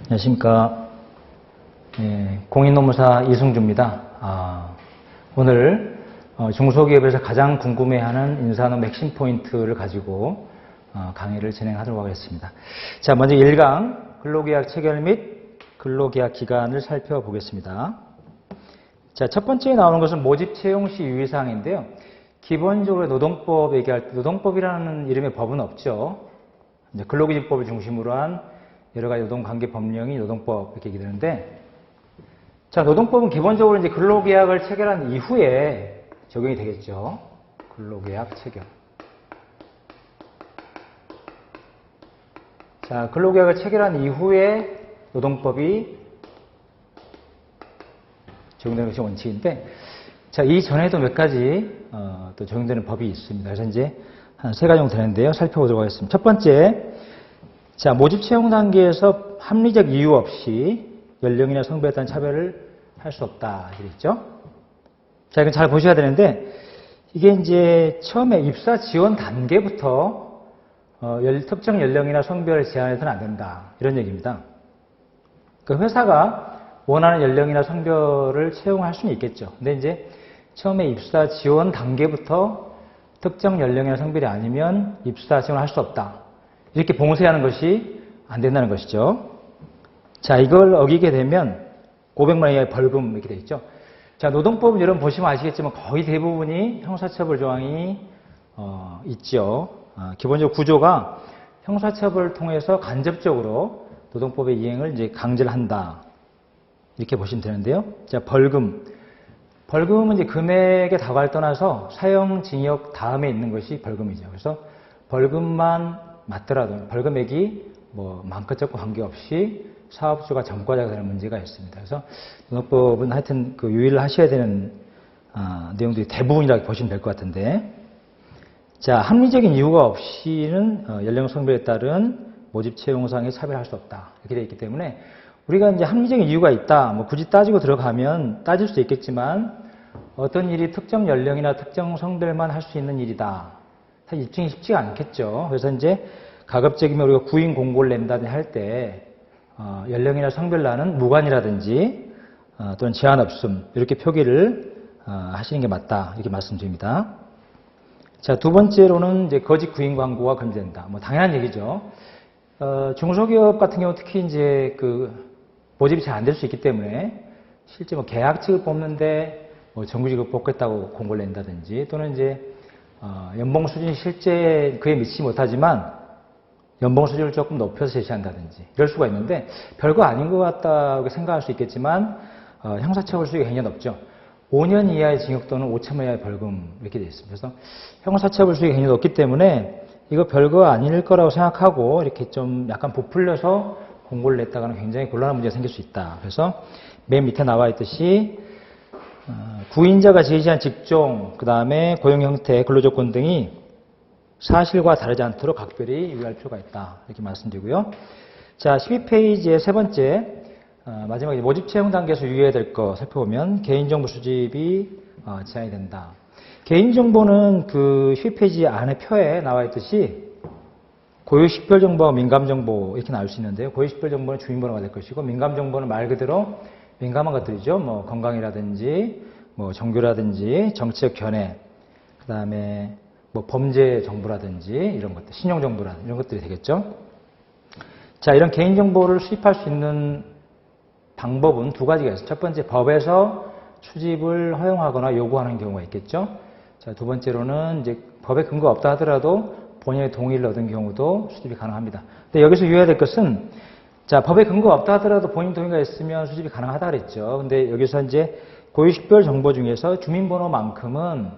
안녕하십니까. 공인노무사 이승주입니다. 오늘 중소기업에서 가장 궁금해하는 인사노무 핵심 포인트를 가지고 강의를 진행하도록 하겠습니다. 자, 먼저 1강 근로계약 체결 및 근로계약 기간을 살펴보겠습니다. 자, 첫 번째 나오는 것은 모집 채용 시 유의사항인데요. 기본적으로 노동법 얘기할 때 노동법이라는 이름의 법은 없죠. 이제 근로기준법을 중심으로 한 여러 가지 노동관계 법령이 노동법 이렇게 얘기되는데, 자, 노동법은 기본적으로 이제 근로계약을 체결한 이후에 적용이 되겠죠. 근로계약 체결. 자, 근로계약을 체결한 이후에 노동법이 적용되는 것이 원칙인데, 자, 이 전에도 몇 가지 또 적용되는 법이 있습니다. 그래서 이제 한 3가지 정도 되는데요. 살펴보도록 하겠습니다. 첫 번째, 자, 모집 채용 단계에서 합리적 이유 없이 연령이나 성별에 따른 차별을 할 수 없다. 이랬죠? 자, 이건 잘 보셔야 되는데, 이게 이제 처음에 입사 지원 단계부터 특정 연령이나 성별을 제한해서는 안 된다. 이런 얘기입니다. 그 회사가 원하는 연령이나 성별을 채용할 수는 있겠죠. 근데 이제 처음에 입사 지원 단계부터 특정 연령이나 성별이 아니면 입사 지원을 할 수 없다. 이렇게 봉쇄하는 것이 안 된다는 것이죠. 자, 이걸 어기게 되면 500만 원 이하의 벌금 이렇게 되어 있죠. 자, 노동법은 여러분 보시면 아시겠지만 거의 대부분이 형사처벌 조항이 있죠. 기본적 구조가 형사처벌을 통해서 간접적으로 노동법의 이행을 이제 강제를 한다. 이렇게 보시면 되는데요. 자, 벌금은 이제 금액에 다가를 떠나서 사형, 징역 다음에 있는 것이 벌금이죠. 그래서 벌금만 맞더라도 벌금액이 뭐 많고 적고 관계없이 사업주가 전과자가 되는 문제가 있습니다. 그래서 노동법은 하여튼 그 유의를 하셔야 되는 내용들이 대부분이라고 보시면 될 것 같은데, 자, 합리적인 이유가 없이는 연령 성별에 따른 모집 채용상에 차별할 수 없다. 이렇게 되어 있기 때문에 우리가 이제 합리적인 이유가 있다. 뭐 굳이 따지고 들어가면 따질 수 있겠지만 어떤 일이 특정 연령이나 특정 성별만 할 수 있는 일이다. 사실 입증이 쉽지가 않겠죠. 그래서 이제 가급적이면 우리가 구인 공고를 낸다든지 할 때 연령이나 성별과는 무관이라든지 또는 제한 없음 이렇게 표기를 하시는 게 맞다. 이렇게 말씀드립니다. 자, 두 번째로는 이제 거짓 구인 광고가 금지된다. 뭐 당연한 얘기죠. 중소기업 같은 경우 특히 이제 그 모집이 잘 안 될 수 있기 때문에 실제 뭐 계약직을 뽑는데 뭐 정규직을 뽑겠다고 공고를 낸다든지 또는 이제 연봉 수준이 실제 그에 미치지 못하지만 연봉 수준을 조금 높여서 제시한다든지 이럴 수가 있는데 별거 아닌 것 같다고 생각할 수 있겠지만 형사처벌 수위가 굉장히 높죠. 5년 이하의 징역 또는 5천만 원 이하의 벌금 이렇게 되어 있습니다. 그래서 형사처벌 수위가 굉장히 높기 때문에 이거 별거 아닐 거라고 생각하고 이렇게 좀 약간 부풀려서 공고를 냈다가는 굉장히 곤란한 문제가 생길 수 있다. 그래서 맨 밑에 나와 있듯이 구인자가 제시한 직종, 그 다음에 고용 형태, 근로조건 등이 사실과 다르지 않도록 각별히 유의할 필요가 있다. 이렇게 말씀드리고요. 자, 12페이지의 세 번째, 마지막에 모집 채용 단계에서 유의해야 될 거 살펴보면 개인정보 수집이 제한이 된다. 개인정보는 그 12페이지 안에 표에 나와 있듯이 고유식별정보와 민감정보 이렇게 나올 수 있는데요. 고유식별정보는 주민번호가 될 것이고 민감정보는 말 그대로 민감한 것들이죠. 뭐 건강이라든지 뭐 종교라든지 정치적 견해, 그 다음에 뭐 범죄 정보라든지 이런 것들, 신용 정보라든지 이런 것들이 되겠죠. 자, 이런 개인 정보를 수집할 수 있는 방법은 두 가지가 있어요. 첫 번째, 법에서 수집을 허용하거나 요구하는 경우가 있겠죠. 자, 두 번째로는 이제 법에 근거가 없다 하더라도 본인의 동의를 얻은 경우도 수집이 가능합니다. 근데 여기서 유의해야 될 것은, 자, 법에 근거가 없다 하더라도 본인 동의가 있으면 수집이 가능하다 그랬죠. 근데 여기서 이제 고유식별 정보 중에서 주민번호만큼은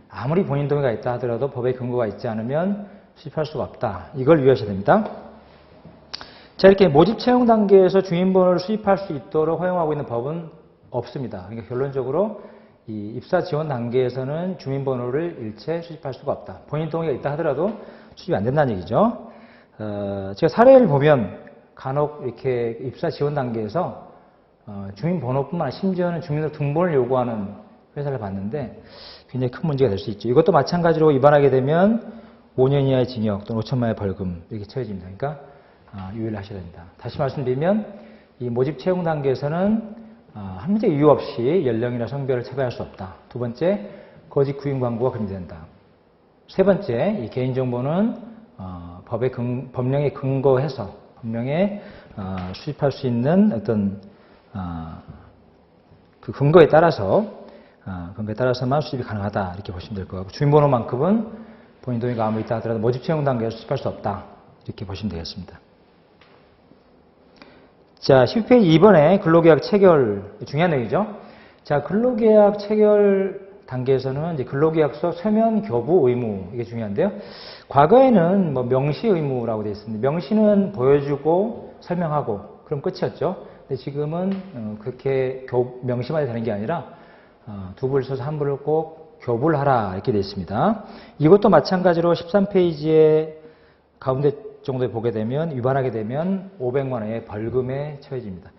아무리 본인 동의가 있다 하더라도 법에 근거가 있지 않으면 수집할 수가 없다. 이걸 유의하셔야 됩니다. 자, 이렇게 모집 채용 단계에서 주민번호를 수집할 수 있도록 허용하고 있는 법은 없습니다. 그러니까 결론적으로 이 입사 지원 단계에서는 주민번호를 일체 수집할 수가 없다. 본인 동의가 있다 하더라도 수집이 안 된다는 얘기죠. 제가 사례를 보면 간혹 이렇게 입사 지원 단계에서 주민번호뿐만 아니라 심지어는 주민등록 등본을 요구하는 회사를 봤는데 굉장히 큰 문제가 될 수 있죠. 이것도 마찬가지로 위반하게 되면 5년 이하의 징역 또는 5천만 원의 벌금 이렇게 처해집니다. 그러니까 유의를 하셔야 됩니다. 다시 말씀드리면 이 모집 채용 단계에서는 합리적 이유 없이 연령이나 성별을 차별할 수 없다. 두 번째, 거짓 구인 광고가 금지된다. 세 번째, 이 개인정보는 법령에 근거해서 법령에 수집할 수 있는 어떤 그 근거에 따라서만 수집이 가능하다 이렇게 보시면 될 것 같고, 주민번호만큼은 본인 동의가 아무리 있다 하더라도 모집 채용 단계에서 수집할 수 없다 이렇게 보시면 되겠습니다. 자, 10페이지 2번에 근로계약 체결 중요한 내용이죠. 자, 근로계약 체결 단계에서는 이제 근로계약서 서면 교부 의무 이게 중요한데요. 과거에는 뭐 명시 의무라고 되어 있습니다. 명시는 보여주고 설명하고 그럼 끝이었죠. 근데 지금은 그렇게 명시만 되는 게 아니라 두 부를 써서 한 부를 꼭 교부를 하라 이렇게 되어 있습니다. 이것도 마찬가지로 13페이지에 가운데 정도에 보게 되면 위반하게 되면 500만 원의 벌금에 처해집니다.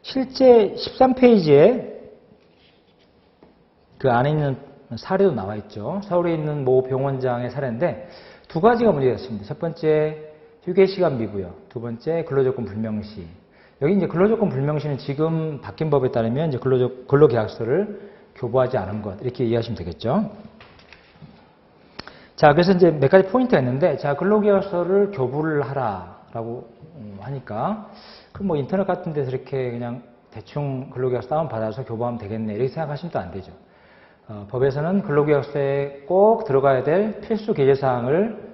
실제 13페이지에 그 안에 있는 사례도 나와 있죠. 서울에 있는 모 병원장의 사례인데 두 가지가 문제가 있습니다. 첫 번째, 휴게시간 미부여. 두 번째, 근로조건 불명시. 여기 이제 근로조건 불명시는 지금 바뀐 법에 따르면 이제 근로계약서를 교부하지 않은 것 이렇게 이해하시면 되겠죠. 자, 그래서 이제 몇 가지 포인트가 있는데, 자, 근로계약서를 교부를 하라라고 하니까, 그 뭐 인터넷 같은 데서 이렇게 그냥 대충 근로계약서 다운받아서 교부하면 되겠네 이렇게 생각하시면 또 안 되죠. 법에서는 근로계약서에 꼭 들어가야 될 필수 기재사항을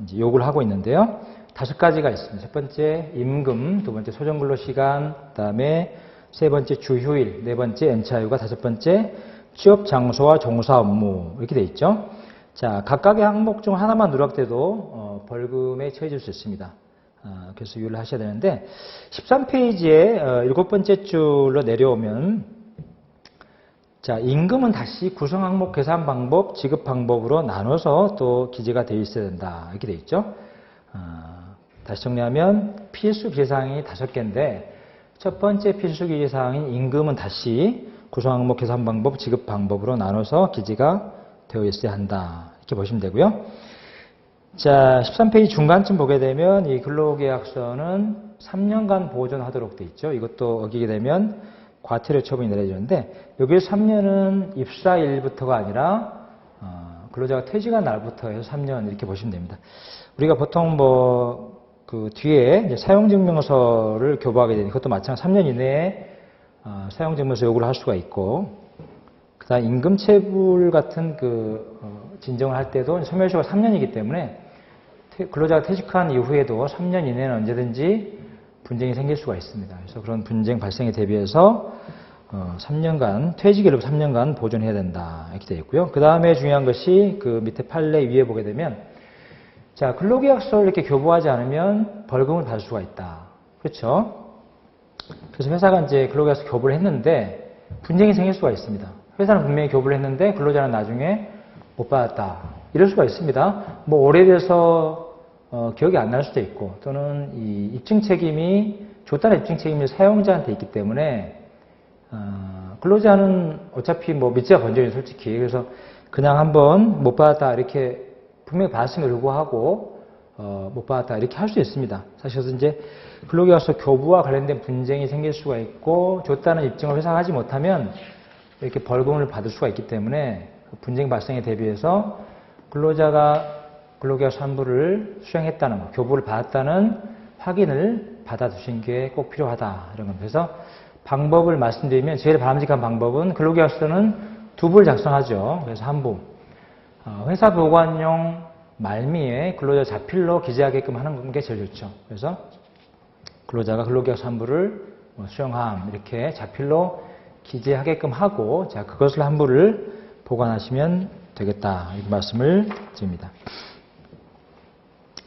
이제 요구를 하고 있는데요. 5가지가 있습니다. 첫 번째 임금, 두 번째 소정근로시간, 그다음에 세 번째 주휴일, 네 번째 연차휴가, 다섯 번째 취업 장소와 종사 업무 이렇게 돼 있죠. 자, 각각의 항목 중 하나만 누락돼도 벌금에 처해질 수 있습니다. 그래서 유의를 하셔야 되는데 13페이지에 7번째 줄로 내려오면 자, 임금은 다시 구성 항목 계산 방법, 지급 방법으로 나눠서 또 기재가 되어 있어야 된다. 이렇게 되어 있죠. 다시 정리하면 필수 기재사항이 5개인데 첫 번째 필수 기재사항인 임금은 다시 구성 항목 계산 방법, 지급 방법으로 나눠서 기재가 되어 있어야 한다. 이렇게 보시면 되고요. 자, 13페이지 중간쯤 보게 되면 이 근로계약서는 3년간 보존하도록 되어 있죠. 이것도 어기게 되면 과태료 처분이 내려지는데 여기서 3년은 입사일부터가 아니라 근로자가 퇴직한 날부터 해서 3년 이렇게 보시면 됩니다. 우리가 보통 뭐 그 뒤에 이제 사용증명서를 교부하게 되니 그것도 마찬가지 3년 이내에 사용증명서 요구를 할 수가 있고 그다음 임금체불 같은 그 진정을 할 때도 소멸시효가 3년이기 때문에 근로자가 퇴직한 이후에도 3년 이내는 언제든지 분쟁이 생길 수가 있습니다. 그래서 그런 분쟁 발생에 대비해서 3년간 퇴직일로 3년간 보존해야 된다 이렇게 되어 있고요. 그 다음에 중요한 것이 그 밑에 판례 위에 보게 되면 자, 근로계약서를 이렇게 교부하지 않으면 벌금을 받을 수가 있다. 그렇죠? 그래서 회사가 이제 근로계약서 교부를 했는데 분쟁이 생길 수가 있습니다. 회사는 분명히 교부를 했는데 근로자는 나중에 못 받았다. 이럴 수가 있습니다. 뭐 오래돼서 기억이 안 날 수도 있고 또는 이 입증 책임이 줬다는 입증 책임이 사용자한테 있기 때문에 근로자는 어차피 뭐 밑지가 건져요 솔직히. 그래서 그냥 한번 못 받았다 이렇게 분명히 받았음에도 불구하고 못 받았다 이렇게 할 수 있습니다. 사실 이제 근로계약서 교부와 관련된 분쟁이 생길 수가 있고 줬다는 입증을 회사가 하지 못하면 이렇게 벌금을 받을 수가 있기 때문에 분쟁 발생에 대비해서 근로자가 근로계약서 한 부를 수행했다는 것, 교부를 받았다는 확인을 받아두신 게 꼭 필요하다 이런 겁니다. 그래서 방법을 말씀드리면 제일 바람직한 방법은 근로계약서는 2부를 작성하죠. 그래서 한 부. 회사 보관용 말미에 근로자 자필로 기재하게끔 하는 게 제일 좋죠. 그래서 근로자가 근로계약서 한 부를 수령함 이렇게 자필로 기재하게끔 하고 자 그것을 한 부를 보관하시면 되겠다 이렇게 말씀을 드립니다.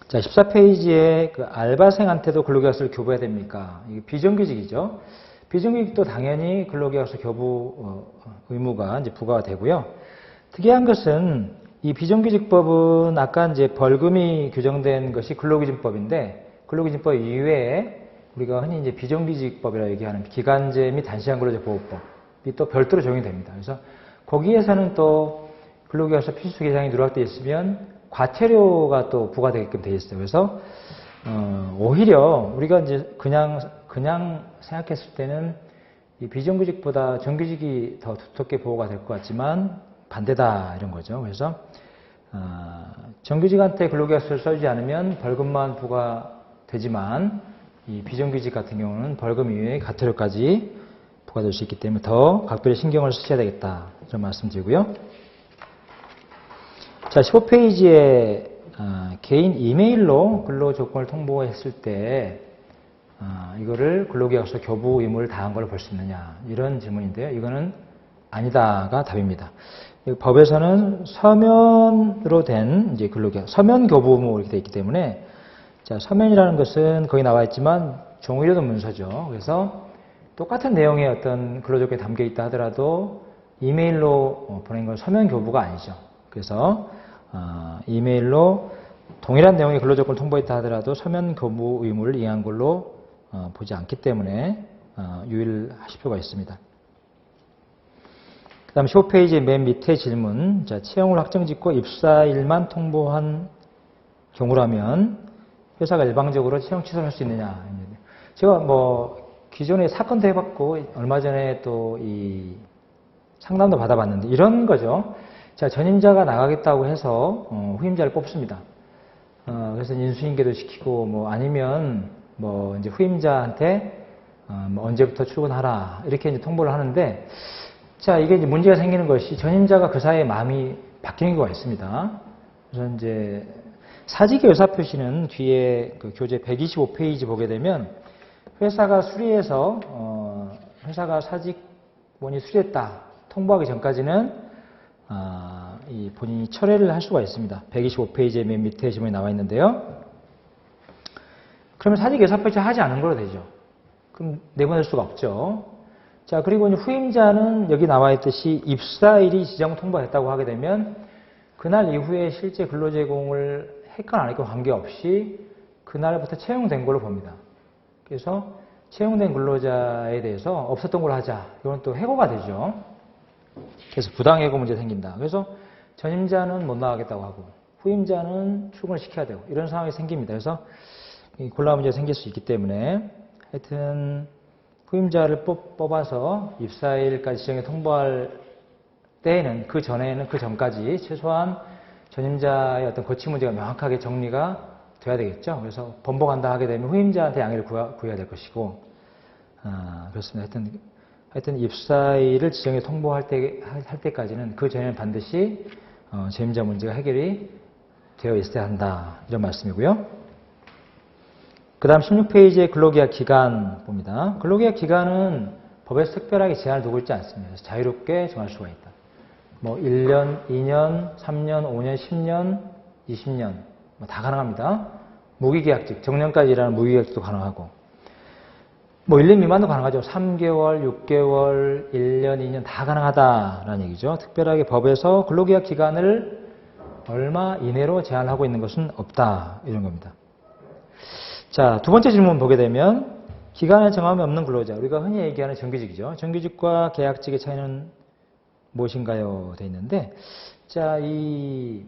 자 14페이지에 그 알바생한테도 근로계약서를 교부해야 됩니까? 이게 비정규직이죠. 비정규직도 당연히 근로계약서 교부 의무가 이제 부과가 되고요. 특이한 것은 이 비정규직법은 아까 이제 벌금이 규정된 것이 근로기준법인데 근로기준법 이외에 우리가 흔히 이제 비정규직법이라고 얘기하는 기간제 및 단시간 근로자 보호법이 또 별도로 적용이 됩니다. 그래서 거기에서는 또 근로계약서 필수 기재사항이 누락되어 있으면 과태료가 또 부과되게끔 되어 있어요. 그래서 오히려 우리가 이제 그냥 그냥 생각했을 때는 이 비정규직보다 정규직이 더 두텁게 보호가 될 것 같지만 반대다 이런 거죠. 그래서 정규직한테 근로계약서를 써주지 않으면 벌금만 부과되지만 이 비정규직 같은 경우는 벌금 이외에 과태료까지 부과될 수 있기 때문에 더 각별히 신경을 쓰셔야 되겠다 이런 말씀드리고요. 자, 15페이지에 개인 이메일로 근로조건을 통보했을 때 이거를 근로계약서 교부 의무를 다한 걸로 볼 수 있느냐 이런 질문인데요. 이거는 아니다가 답입니다. 법에서는 서면으로 된 이제 근로계약, 서면 교부 의무 이렇게 되어 있기 때문에 자, 서면이라는 것은 거기 나와 있지만 종이로도 문서죠. 그래서 똑같은 내용의 어떤 근로조건이 담겨 있다 하더라도 이메일로 보낸 건 서면 교부가 아니죠. 그래서 이메일로 동일한 내용의 근로조건을 통보했다 하더라도 서면 교부 의무를 이행한 걸로 보지 않기 때문에 유의하실 필요가 있습니다. 그 다음 15페이지 맨 밑에 질문. 자, 채용을 확정짓고 입사일만 통보한 경우라면 회사가 일방적으로 채용 취소를 할 수 있느냐. 제가 뭐 기존에 사건도 해봤고 얼마 전에 또 이 상담도 받아봤는데 이런 거죠. 자, 전임자가 나가겠다고 해서 후임자를 뽑습니다. 그래서 인수인계도 시키고 뭐 아니면 뭐 이제 후임자한테 뭐 언제부터 출근하라 이렇게 이제 통보를 하는데 자, 이게 이제 문제가 생기는 것이 전임자가 그 사이에 마음이 바뀌는 경우가 있습니다. 그래서 이제 사직의 의사표시는 뒤에 그 교재 125페이지 보게 되면 회사가 수리해서 회사가 사직원이 수리했다 통보하기 전까지는 이 본인이 철회를 할 수가 있습니다. 125페이지의 맨 밑에 지문이 나와 있는데요. 그러면 사직 의사표시 하지 않은 걸로 되죠. 그럼 내보낼 수가 없죠. 자, 그리고 이제 후임자는 여기 나와 있듯이 입사일이 지정 통보했다고 하게 되면 그날 이후에 실제 근로 제공을 했건 안 했건 관계없이 그날부터 채용된 걸로 봅니다. 그래서 채용된 근로자에 대해서 없었던 걸로 하자. 이건 또 해고가 되죠. 그래서 부당해고 문제 생긴다. 그래서 전임자는 못 나가겠다고 하고 후임자는 출근을 시켜야 되고 이런 상황이 생깁니다. 그래서 곤란 문제가 생길 수 있기 때문에 하여튼 후임자를 뽑아서 입사일까지 지정에 통보할 때에는 그 전에는 그 전까지 최소한 전임자의 어떤 거치 문제가 명확하게 정리가 돼야 되겠죠. 그래서 번복한다 하게 되면 후임자한테 양해를 구해야 될 것이고 그렇습니다. 하여튼 입사일을 지정에 통보할 때까지는 그 전에는 반드시 전임자 문제가 해결이 되어 있어야 한다 이런 말씀이고요. 그 다음 16페이지의 근로계약 기간 봅니다. 근로계약 기간은 법에서 특별하게 제한을 두고 있지 않습니다. 그래서 자유롭게 정할 수가 있다. 뭐 1년, 2년, 3년, 5년, 10년, 20년 뭐 다 가능합니다. 무기계약직, 정년까지 일하는 무기계약직도 가능하고 뭐 1년 미만도 가능하죠. 3개월, 6개월, 1년, 2년 다 가능하다라는 얘기죠. 특별하게 법에서 근로계약 기간을 얼마 이내로 제한하고 있는 것은 없다 이런 겁니다. 자, 두 번째 질문 보게 되면 기간의 정함이 없는 근로자, 우리가 흔히 얘기하는 정규직이죠. 정규직과 계약직의 차이는 무엇인가요? 돼 있는데 자, 이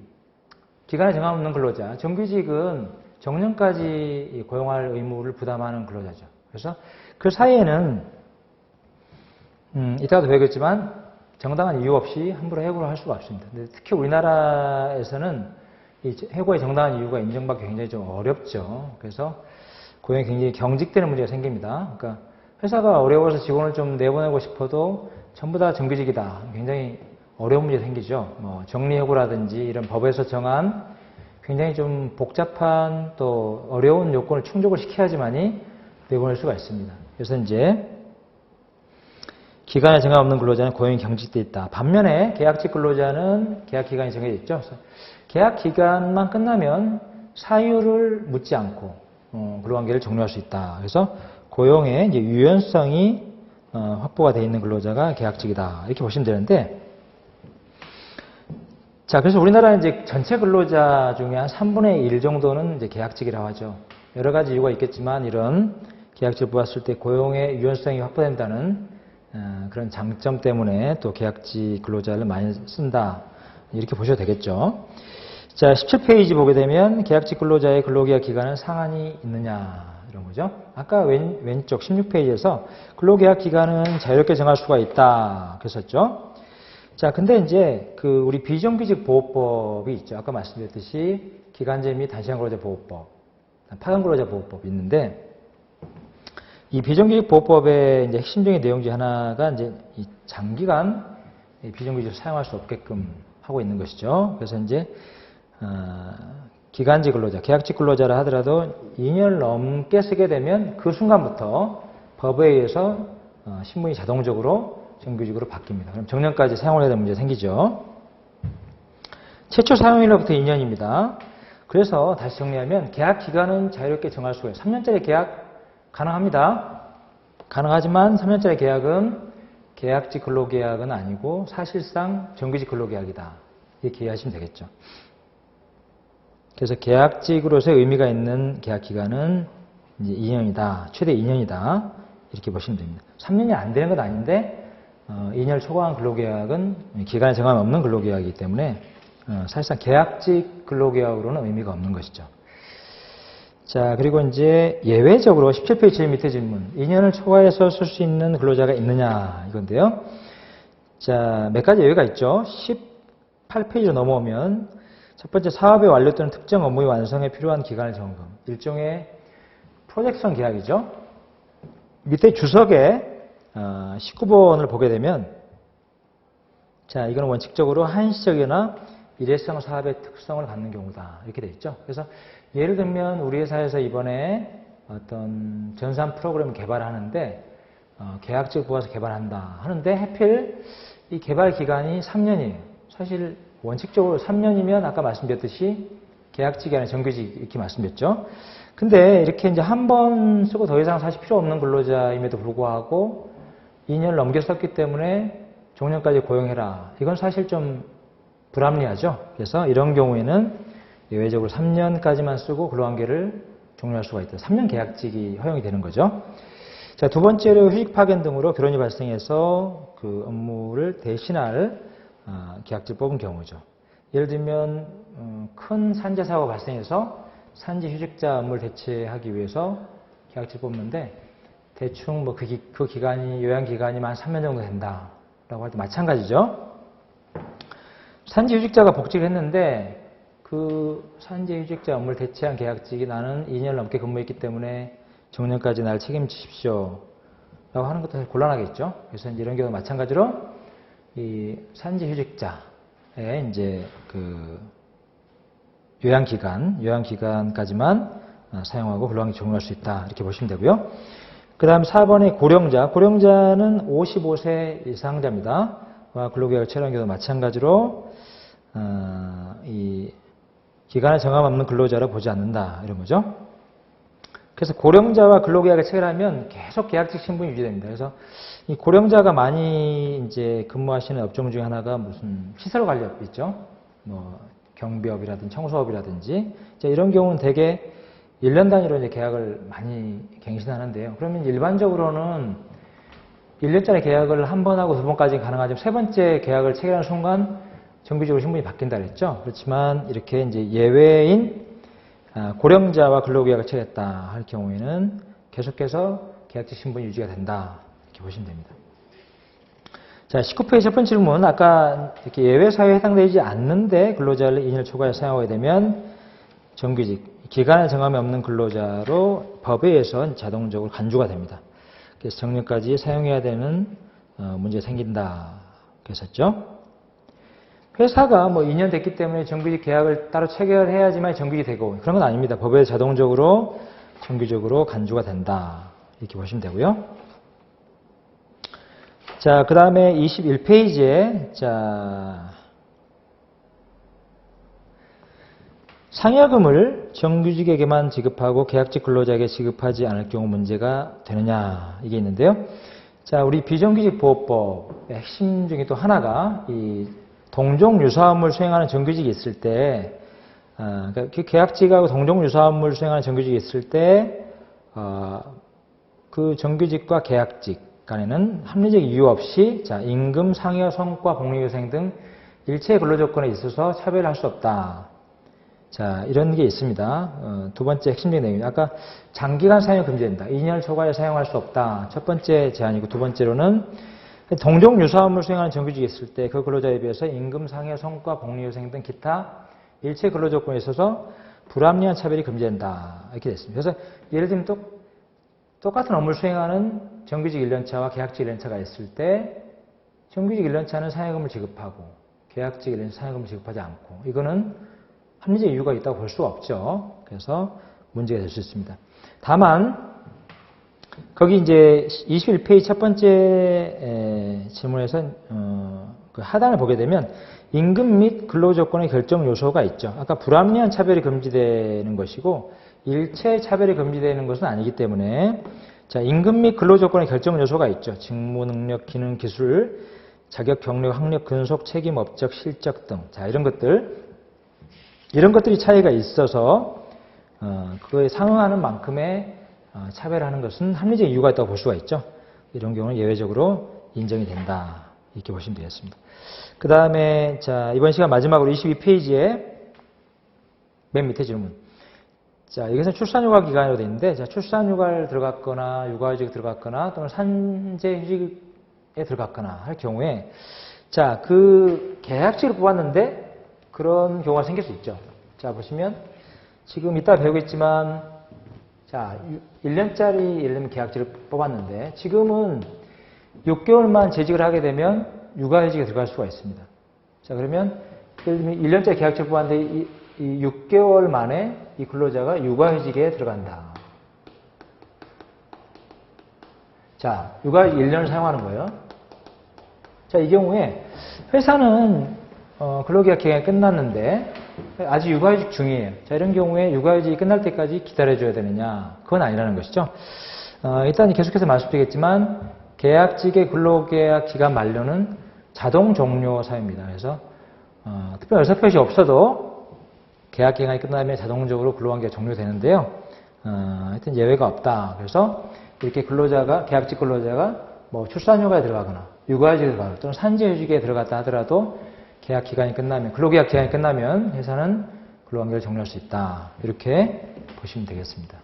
기간의 정함 없는 근로자, 정규직은 정년까지 고용할 의무를 부담하는 근로자죠. 그래서 그 사이에는 이따가도 배우겠지만 정당한 이유 없이 함부로 해고를 할 수가 없습니다. 근데 특히 우리나라에서는 이 해고의 정당한 이유가 인정받기 굉장히 좀 어렵죠. 그래서 고용이 굉장히 경직되는 문제가 생깁니다. 그러니까 회사가 어려워서 직원을 좀 내보내고 싶어도 전부 다 정규직이다. 굉장히 어려운 문제 생기죠. 뭐 정리해고라든지 이런 법에서 정한 굉장히 좀 복잡한 또 어려운 요건을 충족을 시켜야지만이 내보낼 수가 있습니다. 그래서 이제 기간에 정함 없는 근로자는 고용이 경직되어 있다. 반면에 계약직 근로자는 계약 기간이 정해져 있죠. 그래서 계약 기간만 끝나면 사유를 묻지 않고 근로관계를 종료할 수 있다. 그래서 고용의 이제 유연성이 확보가 되어 있는 근로자가 계약직이다. 이렇게 보시면 되는데, 자, 그래서 우리나라 이제 전체 근로자 중에 한 3분의 1 정도는 이제 계약직이라고 하죠. 여러 가지 이유가 있겠지만 이런 계약직을 보았을 때 고용의 유연성이 확보된다는 그런 장점 때문에 또 계약직 근로자를 많이 쓴다. 이렇게 보셔도 되겠죠. 자, 17페이지 보게 되면 계약직 근로자의 근로계약 기간은 상한이 있느냐 이런 거죠. 아까 왼쪽 16페이지에서 근로계약 기간은 자유롭게 정할 수가 있다 그랬었죠. 자, 근데 이제 우리 비정규직 보호법이 있죠. 아까 말씀드렸듯이 기간제 및 단시간 근로자 보호법, 파견 근로자 보호법이 있는데 이 비정규직 보호법의 이제 핵심적인 내용 중 하나가 이제 이 장기간 비정규직을 사용할 수 없게끔 하고 있는 것이죠. 그래서 이제 기간직 근로자, 계약직 근로자라 하더라도 2년을 넘게 쓰게 되면 그 순간부터 법에 의해서 신분이 자동적으로 정규직으로 바뀝니다. 그럼 정년까지 사용을 해야 되는 문제 생기죠. 최초 사용일로부터 2년입니다. 그래서 다시 정리하면 계약 기간은 자유롭게 정할 수가 있어요. 3년짜리 계약 가능합니다. 가능하지만 3년짜리 계약은 계약직 근로계약은 아니고 사실상 정규직 근로계약이다. 이렇게 이해하시면 되겠죠. 그래서 계약직으로서의 의미가 있는 계약 기간은 이제 2년이다. 최대 2년이다. 이렇게 보시면 됩니다. 3년이 안 되는 건 아닌데 2년을 초과한 근로계약은 기간에 정함이 없는 근로계약이기 때문에 사실상 계약직 근로계약으로는 의미가 없는 것이죠. 자, 그리고 이제 예외적으로 17페이지 제일 밑에 질문. 2년을 초과해서 쓸 수 있는 근로자가 있느냐 이건데요. 자, 몇 가지 예외가 있죠. 18페이지로 넘어오면 첫 번째 사업의 완료 또는 특정 업무의 완성에 필요한 기간을 점검. 일종의 프로젝트성 계약이죠. 밑에 주석에 19번을 보게 되면 자, 이거는 원칙적으로 한시적이거나 일회성 사업의 특성을 갖는 경우다. 이렇게 되어 있죠. 그래서 예를 들면 우리 회사에서 이번에 어떤 전산 프로그램을 개발하는데 계약직 부가서 개발한다 하는데 하필 이 개발 기간이 3년이에요. 사실 원칙적으로 3년이면 아까 말씀드렸듯이 계약직이 아니라 정규직 이렇게 말씀드렸죠. 근데 이렇게 이제 한 번 쓰고 더 이상 사실 필요 없는 근로자임에도 불구하고 2년을 넘겨 썼기 때문에 종년까지 고용해라. 이건 사실 좀 불합리하죠. 그래서 이런 경우에는 예외적으로 3년까지만 쓰고 근로관계를 종료할 수가 있다. 3년 계약직이 허용이 되는 거죠. 자, 두 번째로 휴직 파견 등으로 결혼이 발생해서 그 업무를 대신할 계약직을 뽑은 경우죠. 예를 들면 큰 산재 사고가 발생해서 산재 휴직자 업무를 대체하기 위해서 계약직을 뽑는데 대충 뭐 그 기간이 요양 기간이만 한 3년 정도 된다라고 할 때 마찬가지죠. 산재 휴직자가 복직을 했는데 그 산재 휴직자 업무를 대체한 계약직이 나는 2년을 넘게 근무했기 때문에 정년까지 날 책임지십시오 라고 하는 것도 사실 곤란하겠죠. 그래서 이제 이런 경우 마찬가지로 이 산재 휴직자의 이제 그 요양기간까지만 사용하고 근로관계 종료할 수 있다. 이렇게 보시면 되고요. 그 다음 4번의 고령자. 고령자는 55세 이상자입니다. 근로계약을 체결한 경우도 마찬가지로 이 기간에 정함 없는 근로자로 보지 않는다. 이런 거죠. 그래서 고령자와 근로계약을 체결하면 계속 계약직 신분이 유지됩니다. 그래서 이 고령자가 많이 이제 근무하시는 업종 중에 하나가 무슨 시설관리업 있죠. 뭐 경비업이라든지 청소업이라든지 이런 경우는 대개 1년 단위로 이제 계약을 많이 갱신하는데요. 그러면 일반적으로는 1년짜리 계약을 한 번 하고 두 번까지 가능하지만 세 번째 계약을 체결하는 순간 정규직으로 신분이 바뀐다 그랬죠. 그렇지만 이렇게 이제 예외인 고령자와 근로계약을 체결했다 할 경우에는 계속해서 계약직 신분이 유지가 된다. 이렇게 보시면 됩니다. 자, 19페이지 첫 번째 질문. 아까 이렇게 예외 사유에 해당되지 않는데 근로자를 2년을 초과해 사용하게 되면 정규직, 기간에 정함이 없는 근로자로 법에 의해서 자동적으로 간주가 됩니다. 그래서 정년까지 사용해야 되는 문제가 생긴다. 그랬었죠. 회사가 뭐 2년 됐기 때문에 정규직 계약을 따로 체결해야지만 정규직이 되고 그런 건 아닙니다. 법에 자동적으로 정규직으로 간주가 된다. 이렇게 보시면 되고요. 자, 그 다음에 21페이지에 상여금을 정규직에게만 지급하고 계약직 근로자에게 지급하지 않을 경우 문제가 되느냐 이게 있는데요. 자, 우리 비정규직 보호법의 핵심 중에 또 하나가 이 동종 유사 업무를 수행하는 정규직이 있을 때, 그 계약직하고 동종 유사 업무를 수행하는 정규직이 있을 때, 그 정규직과 계약직 간에는 합리적 이유 없이 임금, 상여, 성과, 복리후생 등 일체의 근로조건에 있어서 차별을 할 수 없다. 자, 이런 게 있습니다. 두 번째 핵심적인 내용입니다. 아까 장기간 사용 금지된다. 2년 초과에 사용할 수 없다. 첫 번째 제한이고 두 번째로는 동종 유사업무를 수행하는 정규직이 있을 때 그 근로자에 비해서 임금 상해, 성과, 복리후생 등 기타 일체 근로조건에 있어서 불합리한 차별이 금지된다. 이렇게 됐습니다. 그래서 예를 들면 똑같은 업무를 수행하는 정규직 1년차와 계약직 1년차가 있을 때 정규직 1년차는 상여금을 지급하고 계약직 1년차 상여금을 지급하지 않고 이거는 합리적 이유가 있다고 볼 수가 없죠. 그래서 문제가 될 수 있습니다. 다만 거기 이제 21페이지 첫 번째 질문에서 그 하단을 보게 되면 임금 및 근로조건의 결정 요소가 있죠. 아까 불합리한 차별이 금지되는 것이고 일체 차별이 금지되는 것은 아니기 때문에 자, 임금 및 근로조건의 결정 요소가 있죠. 직무, 능력, 기능, 기술, 자격, 경력, 학력, 근속, 책임, 업적, 실적 등. 자, 이런 것들이 차이가 있어서 그거에 상응하는 만큼의 차별하는 것은 합리적 이유가 있다고 볼 수가 있죠. 이런 경우는 예외적으로 인정이 된다. 이렇게 보시면 되겠습니다. 그 다음에 자, 이번 시간 마지막으로 22페이지에 맨 밑에 질문. 자, 여기서 출산휴가 기간으로 되어 있는데, 자, 출산휴가를 들어갔거나, 육아휴직에 들어갔거나, 또는 산재휴직에 들어갔거나 할 경우에, 자, 그 계약직을 뽑았는데, 그런 경우가 생길 수 있죠. 자, 보시면, 지금 이따 배우겠지만, 자, 1년짜리 예를 들면 계약직을 뽑았는데, 지금은 6개월만 재직을 하게 되면 육아휴직에 들어갈 수가 있습니다. 자, 그러면, 예를 들면 1년짜리 계약직을 뽑았는데, 이 6개월 만에 이 근로자가 육아휴직에 들어간다. 자, 육아휴직 1년을 사용하는 거예요. 자, 이 경우에 회사는 근로계약 기간이 끝났는데 아직 육아휴직 중이에요. 자, 이런 경우에 육아휴직이 끝날 때까지 기다려줘야 되느냐? 그건 아니라는 것이죠. 일단 계속해서 말씀드리겠지만 계약직의 근로계약 기간 만료는 자동 종료 사유입니다. 그래서 특별한 의사표시 없어도 계약 기간이 끝나면 자동적으로 근로관계가 종료되는데요. 하여튼 예외가 없다. 그래서 이렇게 계약직 근로자가 뭐 출산휴가에 들어가거나 육아휴직에 들어가거나 또는 산재휴직에 들어갔다 하더라도 계약 기간이 끝나면, 근로계약 기간이 끝나면 회사는 근로관계를 종료할 수 있다. 이렇게 보시면 되겠습니다.